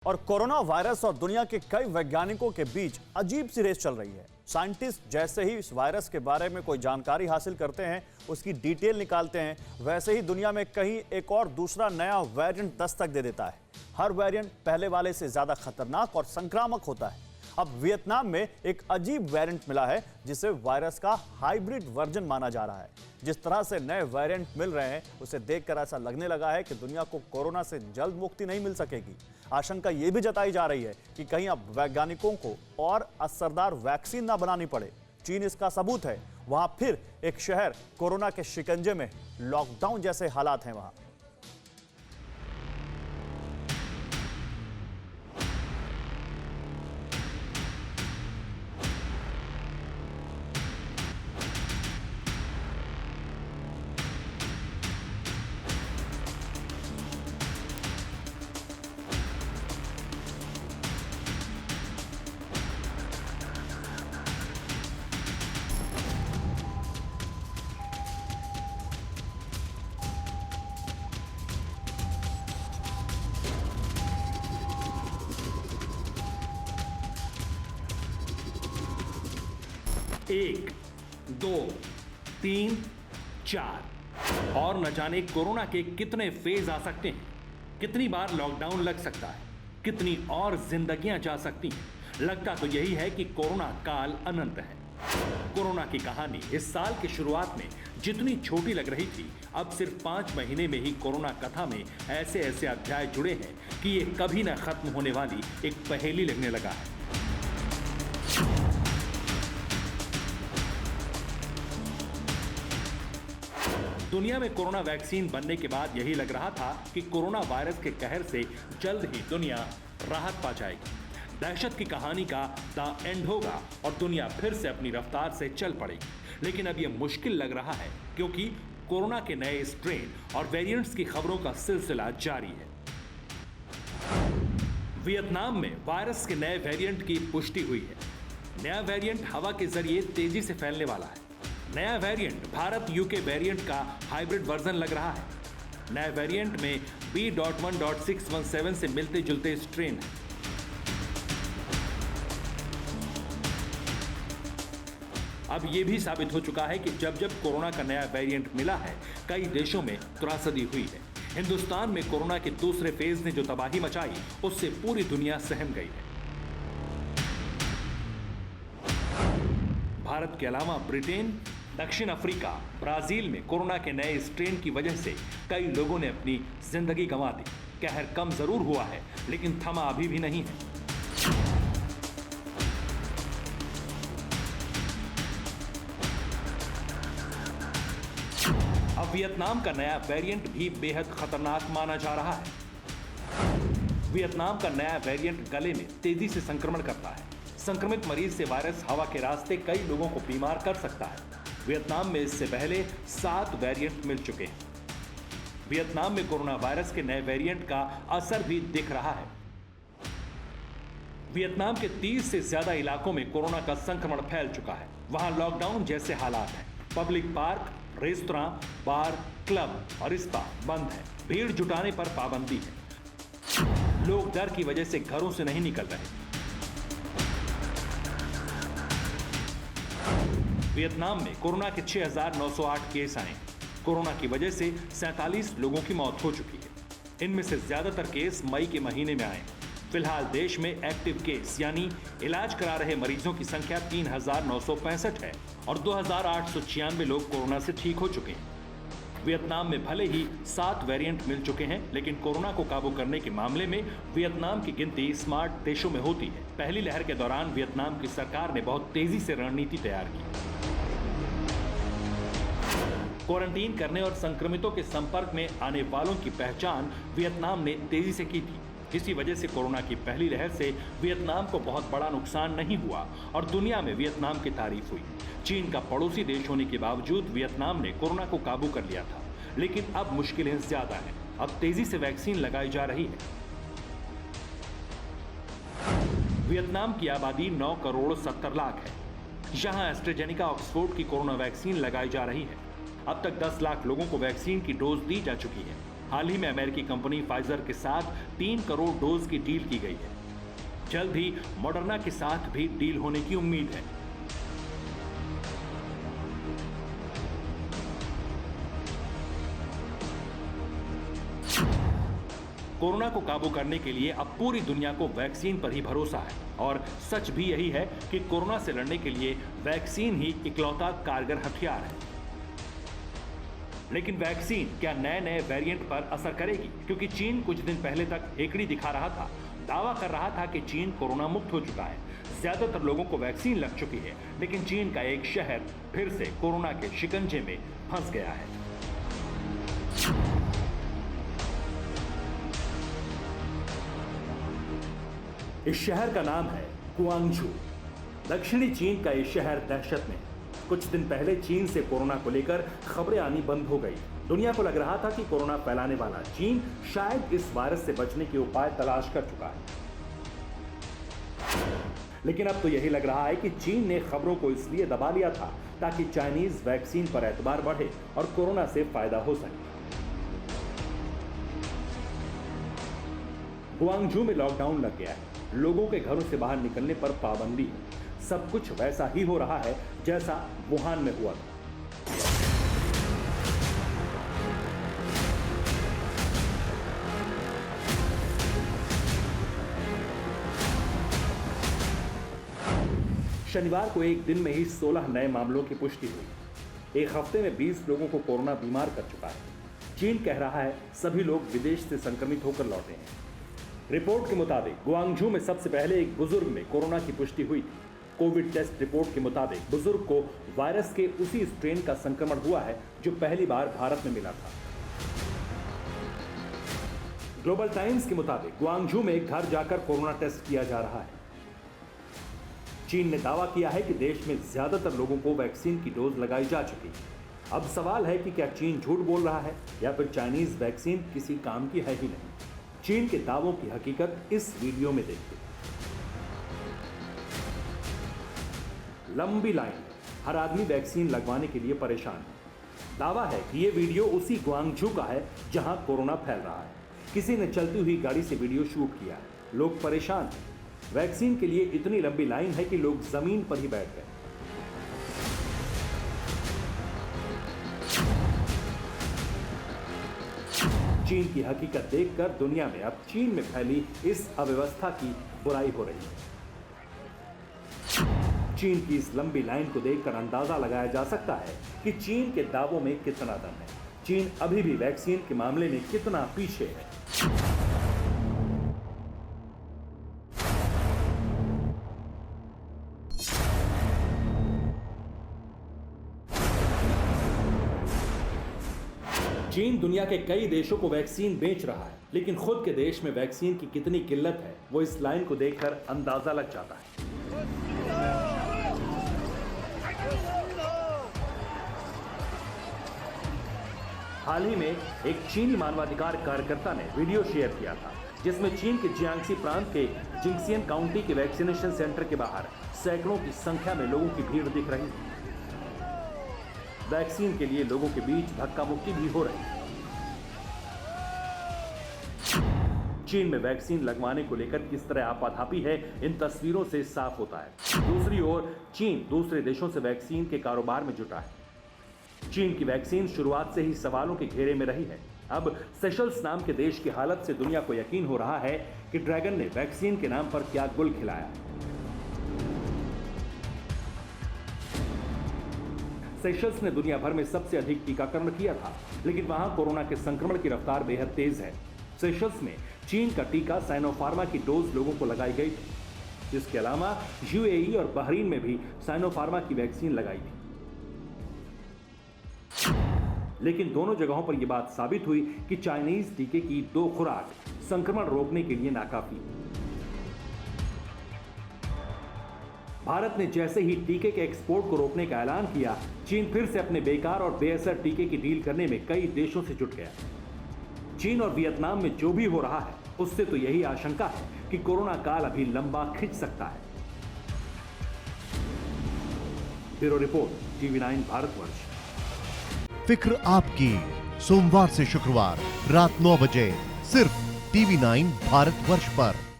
और corona virus और दुनिया के कई वैज्ञानिकों के बीच अजीब सी रेस चल रही है। साइंटिस्ट जैसे ही इस वायरस के बारे में कोई जानकारी हासिल करते हैं, उसकी डिटेल निकालते हैं, वैसे ही दुनिया में कहीं एक और दूसरा नया वेरिएंट दस्तक दे देता है। हर वेरिएंट पहले वाले से ज्यादा खतरनाक और संक्रामक होता है। अब वियतनाम में एक अजीब वेरिएंट मिला है जिसे वायरस का हाइब्रिड वर्जन माना जा रहा है। जिस तरह से नए वेरिएंट मिल रहे हैं, उसे देखकर ऐसा लगने लगा है कि दुनिया को कोरोना से जल्द मुक्ति नहीं मिल सकेगी। आशंका यह भी जताई जा रही है कि कहीं अब वैज्ञानिकों को और असरदार वैक्सीन ना बनानी पड़े। चीन इसका सबूत है। वहां फिर एक शहर कोरोना के शिकंजे में, लॉकडाउन जैसे हालात हैं वहां। एक, दो, तीन, चार और न जाने कोरोना के कितने फेज आ सकते हैं, कितनी बार लॉकडाउन लग सकता है, कितनी और जिंदगियां जा सकती हैं। लगता तो यही है कि कोरोना काल अनंत है। कोरोना की कहानी इस साल की शुरुआत में जितनी छोटी लग रही थी, अब सिर्फ 5 महीने में ही कोरोना कथा में ऐसे ऐसे अध्याय जुड़े हैं कि ये कभी न खत्म होने वाली एक पहेली लगने लगा है। दुनिया में कोरोना वैक्सीन बनने के बाद यही लग रहा था कि कोरोना वायरस के कहर से जल्द ही दुनिया राहत पा जाएगी। दहशत की कहानी का द एंड होगा और दुनिया फिर से अपनी रफ्तार से चल पड़ेगी। लेकिन अब यह मुश्किल लग रहा है क्योंकि कोरोना के नए स्ट्रेन और वेरिएंट्स की खबरों का सिलसिला जारी है। वियतनाम में वायरस के नए वेरिएंट की पुष्टि हुई है। नया वेरिएंट हवा के जरिए तेजी से फैलने वाला है। नया वेरिएंट भारत यूके वेरिएंट का हाइब्रिड वर्जन लग रहा है। नए वेरिएंट में B.1.617 से मिलते जुलते स्ट्रेन है। अब यह भी साबित हो चुका है कि जब जब कोरोना का नया वेरिएंट मिला है, कई देशों में त्रासदी हुई है। हिंदुस्तान में कोरोना के दूसरे फेज ने जो तबाही मचाई, उससे पूरी दुनिया सहम गई है। भारत के अलावा ब्रिटेन, दक्षिण अफ्रीका, ब्राजील में कोरोना के नए स्ट्रेन की वजह से कई लोगों ने अपनी जिंदगी गंवा दी। कहर कम जरूर हुआ है, लेकिन थमा अभी भी नहीं है। अब वियतनाम का नया वेरिएंट भी बेहद खतरनाक माना जा रहा है। वियतनाम का नया वेरिएंट गले में तेजी से संक्रमण करता है। संक्रमित मरीज से वायरस हवा के रास्ते कई लोगों को बीमार कर सकता है। वियतनाम में इससे पहले 7 वेरिएंट मिल चुके हैं। वियतनाम में कोरोना वायरस के नए वेरिएंट का असर भी दिख रहा है। वियतनाम के 30 से ज्यादा इलाकों में कोरोना का संक्रमण फैल चुका है। वहां लॉकडाउन जैसे हालात हैं। पब्लिक पार्क, रेस्तरां, बार, क्लब और स्पा बंद है। भीड़ जुटाने पर पाबंदी है। लोग डर की वजह से घरों से नहीं निकल रहे। वियतनाम में कोरोना के 6,908 केस आए। कोरोना की वजह से 47 लोगों की मौत हो चुकी है। इनमें से ज्यादातर केस मई के महीने में आए। फिलहाल देश में एक्टिव केस यानी इलाज करा रहे मरीजों की संख्या 3,965 है और 2,896 लोग कोरोना से ठीक हो चुके हैं। वियतनाम में भले ही 7 वेरिएंट मिल चुके हैं, लेकिन कोरोना को काबू करने के मामले में वियतनाम की गिनती स्मार्ट देशों में होती है। पहली लहर के दौरान वियतनाम की सरकार ने बहुत तेजी से रणनीति तैयार की। क्वारंटीन करने और संक्रमितों के संपर्क में आने वालों की पहचान वियतनाम ने तेजी से की थी। इसी वजह से कोरोना की पहली लहर से वियतनाम को बहुत बड़ा नुकसान नहीं हुआ और दुनिया में वियतनाम की तारीफ हुई। चीन का पड़ोसी देश होने के बावजूद वियतनाम ने कोरोना को काबू कर लिया था, लेकिन अब मुश्किलें ज्यादा हैं। अब तेजी से वैक्सीन लगाई जा रही है। वियतनाम की आबादी 9 करोड़ 70 लाख है। यहां एस्ट्राजेनेका ऑक्सफोर्ड की कोरोना वैक्सीन लगाई जा रही है। अब तक 10 लाख लोगों को वैक्सीन की डोज दी जा चुकी है। हाल ही में अमेरिकी कंपनी फाइजर के साथ 3 करोड़ डोज की डील की गई है। जल्द ही मॉडर्ना के साथ भी डील होने की उम्मीद है। कोरोना को काबू करने के लिए अब पूरी दुनिया को वैक्सीन पर ही भरोसा है और सच भी यही है कि कोरोना से लड़ने के लिए वैक्सीन ही इकलौता कारगर हथियार है। लेकिन वैक्सीन क्या नए नए वेरिएंट पर असर करेगी? क्योंकि चीन कुछ दिन पहले तक हेकड़ी दिखा रहा था, दावा कर रहा था कि चीन कोरोना मुक्त हो चुका है, ज्यादातर लोगों को वैक्सीन लग चुकी है, लेकिन चीन का एक शहर फिर से कोरोना के शिकंजे में फंस गया है। इस शहर का नाम है गुआंगझू। दक्षिणी चीन का ये शहर दहशत में है। कुछ दिन पहले चीन से कोरोना को लेकर खबरें आनी बंद हो गई। दुनिया को लग रहा था कि कोरोना फैलाने वाला चीन शायद इस वायरस से बचने के उपाय तलाश कर चुका है। लेकिन अब तो यही लग रहा है कि चीन ने खबरों को इसलिए दबा लिया था ताकि चाइनीज वैक्सीन पर एतबार बढ़े और कोरोना से फायदा हो सके। गुआंगझू में लॉकडाउन लग गया है। लोगों के घरों से बाहर निकलने पर पाबंदी है। सब कुछ वैसा ही हो रहा है जैसा वुहान में हुआ था। शनिवार को एक दिन में ही 16 नए मामलों की पुष्टि हुई। एक हफ्ते में 20 लोगों को कोरोना बीमार कर चुका है। चीन कह रहा है सभी लोग विदेश से संक्रमित होकर लौटे हैं। रिपोर्ट के मुताबिक गुआंगझू में सबसे पहले एक बुजुर्ग में कोरोना की पुष्टि हुई थी। कोविड टेस्ट रिपोर्ट के मुताबिक बुजुर्ग को वायरस के उसी स्ट्रेन का संक्रमण हुआ है जो पहली बार भारत में मिला था। ग्लोबल टाइम्स के मुताबिक गुआंगझू में घर जाकर कोरोना टेस्ट किया जा रहा है। चीन ने दावा किया है कि देश में ज्यादातर लोगों को वैक्सीन की डोज लगाई जा चुकी है। अब सवाल है कि क्या चीन झूठ बोल रहा है या फिर चाइनीज वैक्सीन किसी काम की है ही नहीं। चीन के दावों की हकीकत इस वीडियो में देखिए। लंबी लाइन, हर आदमी वैक्सीन लगवाने के लिए परेशान है। दावा है कि यह वीडियो उसी गुआंगझू का है जहां कोरोना फैल रहा है। किसी ने चलती हुई गाड़ी से वीडियो शूट किया है। लोग परेशान हैं। वैक्सीन के लिए इतनी लंबी लाइन है कि लोग जमीन पर ही बैठ गए। चीन की हकीकत देखकर दुनिया में अब चीन में फैली इस अव्यवस्था की बुराई हो रही है। चीन की इस लंबी लाइन को देखकर अंदाजा लगाया जा सकता है कि चीन के दावों में कितना दम है। चीन अभी भी वैक्सीन के मामले में कितना पीछे है। चीन दुनिया के कई देशों को वैक्सीन बेच रहा है, लेकिन खुद के देश में वैक्सीन की कितनी किल्लत है वो इस लाइन को देखकर अंदाजा लग जाता है। हाल ही में एक चीनी मानवाधिकार कार्यकर्ता ने वीडियो शेयर किया था जिसमें चीन के जियांगसी प्रांत के जिंगसियन काउंटी के वैक्सीनेशन सेंटर के बाहर सैकड़ों की संख्या में लोगों की भीड़ दिख रही थी। वैक्सीन के लिए लोगों के बीच धक्का मुक्की भी हो रही है। चीन में वैक्सीन लगवाने को लेकर किस तरह आपाधापी है इन तस्वीरों से साफ होता है। दूसरी ओर चीन दूसरे देशों से वैक्सीन के कारोबार में जुटा है। चीन की वैक्सीन शुरुआत से ही सवालों के घेरे में रही है। अब सेशल्स नाम के देश की हालत से दुनिया को यकीन हो रहा है कि ड्रैगन ने वैक्सीन के नाम पर क्या गुल खिलाया। सेशल्स ने दुनिया भर में सबसे अधिक टीकाकरण किया था, लेकिन वहां कोरोना के संक्रमण की रफ्तार बेहद तेज है। सेशल्स में चीन का टीका साइनोफार्मा की डोज लोगों को लगाई गई थी। इसके अलावा यूएई और बहरीन में भी साइनोफार्मा की वैक्सीन लगाई थी, लेकिन दोनों जगहों पर यह बात साबित हुई कि चाइनीज टीके की 2 खुराक संक्रमण रोकने के लिए नाकाफी। भारत ने जैसे ही टीके के एक्सपोर्ट को रोकने का ऐलान किया, चीन फिर से अपने बेकार और बेअसर टीके की डील करने में कई देशों से जुट गया। चीन और वियतनाम में जो भी हो रहा है उससे तो यही आशंका है कि कोरोना काल अभी लंबा खिंच सकता है। Bureau report, TV9 Bharatvarsh. फिक्र आपकी, सोमवार से शुक्रवार रात 9 बजे सिर्फ TV9 भारतवर्ष पर।